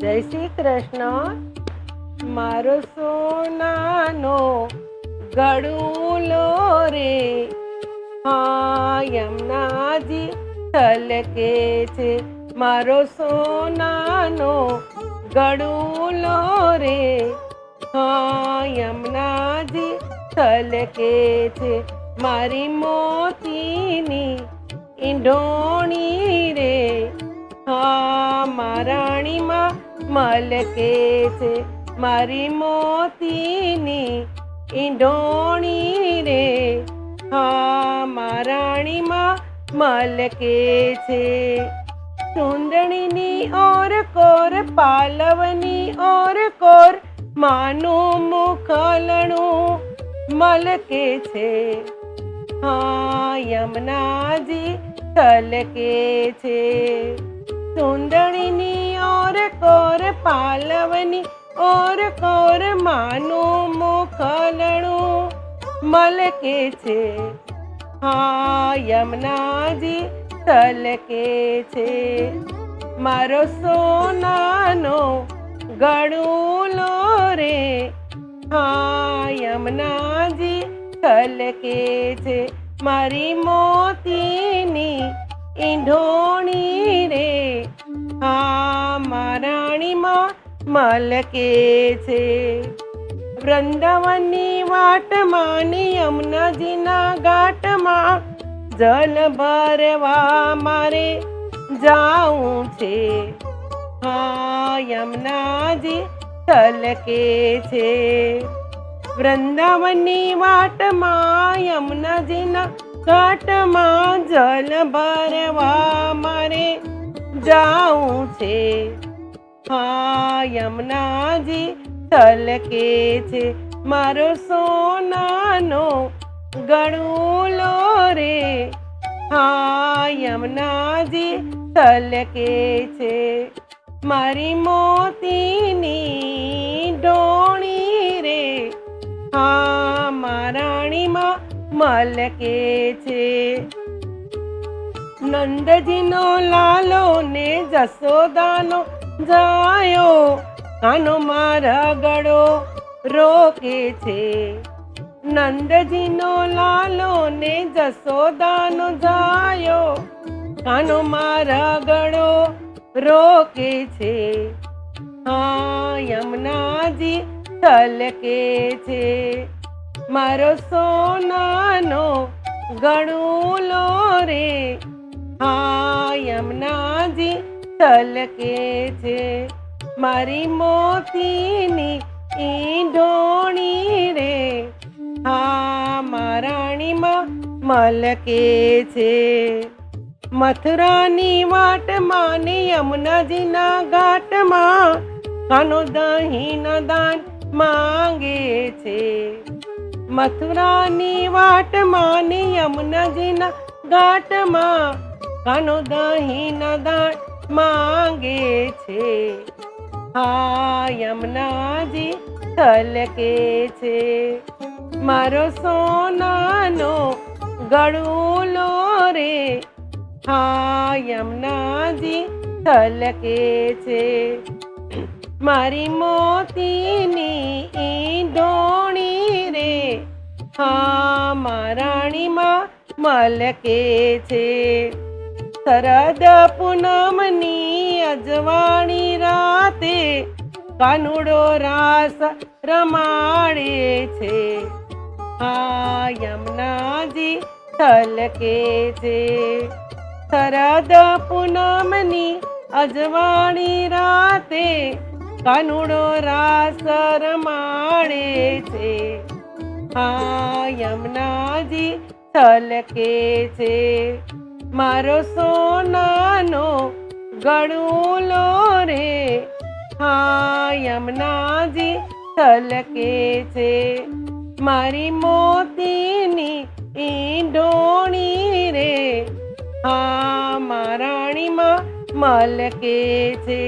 જય શ્રી કૃષ્ણ। મારો સોનાનો ગળુલો રે, હા યમુનાજી છલકે છે। મારો સોનાનો ગળુલો રે, હા યમુનાજી છલકે છે। મારી મોતીની ઈંઢોણી રે, હા મહારાણીમાં મલકે છે। મારી મોતીની ઈંઢોણી રે, હા મહારાણીમાં મલકે છે। સુંદણીની ઓર કોર, પાલવની ઓર કોર, માનું મુખલણું મલકે છે। હા યમુનાજી છલકે છે। સુંદણીની ઓર કોર, પાલવની ઓર કોર, માનું મુખલણું મલકે છે। હા યમુનાજી છલકે છે। મારો સોનાનો ગળુલો રે, હા યમુનાજી છલકે છે। મારી મોતીની ઈંઢોણી રે, હા મહારાણીમાં મલકે છે। વૃંદાવનની વાટમાં ને યમુનાજીના ઘાટમાં જલ ભરવા મારે જાવું છે। હા યમુનાજી છલકે છે। વૃંદાવનની વાટમાં યમુનાજીના ઘાટમાં જલ ભરવા મારે જાવું છે। હા યમુનાજી છલકે છે। મારો સોનાનો ગળુલો રે, હા યમુનાજી છલકે છે। મારી મોતીની ઢોણી રે, હા મહારાણીમાં મલકે છે। નંદજીનો લાલો ને જશોદાનો જાયો, કાનો મારા ગળો રોકે છે। નંદજીનો લાલો ને જશોદાનો જાયો, કાનો મારા ગળો રોકે છે। હા યમુનાજી છલકે છે। મારો સોનાનો ગળુલો રે, હા યમુનાજી છલકે છે। મારી મોતીની ઈંઢોણી રે, હા મહારાણીમાં મલકે છે। મથુરાની વાટમાં ને યમુનાજીના ઘાટમાં કાનો દહીંના દાન માંગે છે। મથુરાની વાટમાં ને યમુનાજીના ઘાટમાં કાનો દહીંના દાન માંગે છે। હા યમુનાજી છલકે છે। મારો સોનાનો ગળુલો રે, હા યમુનાજી છલકે છે। મારી મોતીની ઈંઢોણી રે, હા મહારાણીમાં મલકે છે। શરદ પૂનમની અજવાણી રાતે કાનુડો રાસ રમાડે છે। હા યમુનાજી છલકે છે। શરદ પૂનમની અજવાણી રાતે કાનુડો રાસ રમાડે છે। હા યમુનાજી છલકે છે। મારો સોનાનો ગળુલો રે, હા યમુનાજી છલકે છે। મારી મોતીની ઈંઢોણી રે, હા મહારાણીમાં મલકે છે।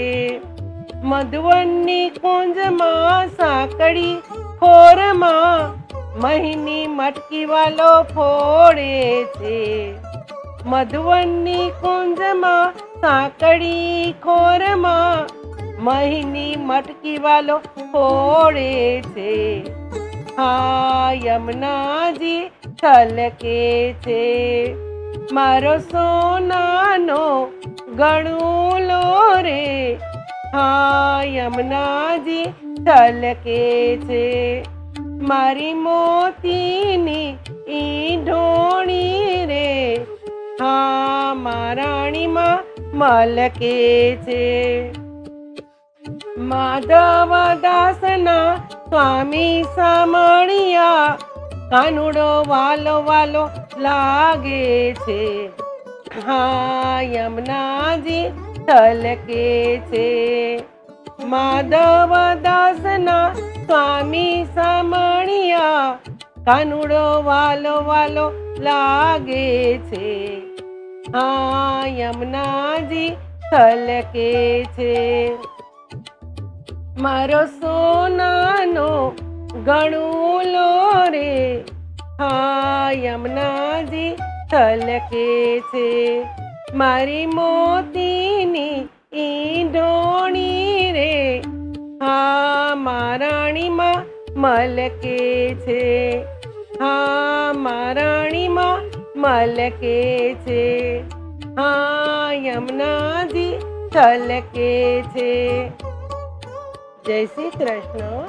મધુવનની કુંજમાં સાંકળી ખોરમાં મહીની મટકી વાલો ફોડે છે। મધુવનની કુંજમાં સાંકળી ખોરમાં મહીની મટકી વાલો ફોડે છે. હા યમુનાજી છલકે છે, મારો સોનાનો ગણુલો રે. હા યમુનાજી છલકે છે, મારી મોતીની ઈ ઢોણી રે. હા મહારાણીમાં મલકે છે. માધવ દાસના સ્વામી સામણિયા, કાનુડો વાલો વાલો લાગે છે. હા યમુનાજી છલકે છે, માધવ દાસના સ્વામી સામણિયા, કાનુડો વાલો વાલો લાગે છે. હા યમુનાજી છલકે છે, મારો સોનાનો ગણુલો રે. હા યમુનાજી છલકે છે, મારી મોતીની ઈ ઢોણી રે. હા મહારાણીમાં મલકે છે. હા મહારાણીમાં મલકે છે. હા યમુનાજી છલકે છે. જય શ્રી કૃષ્ણ.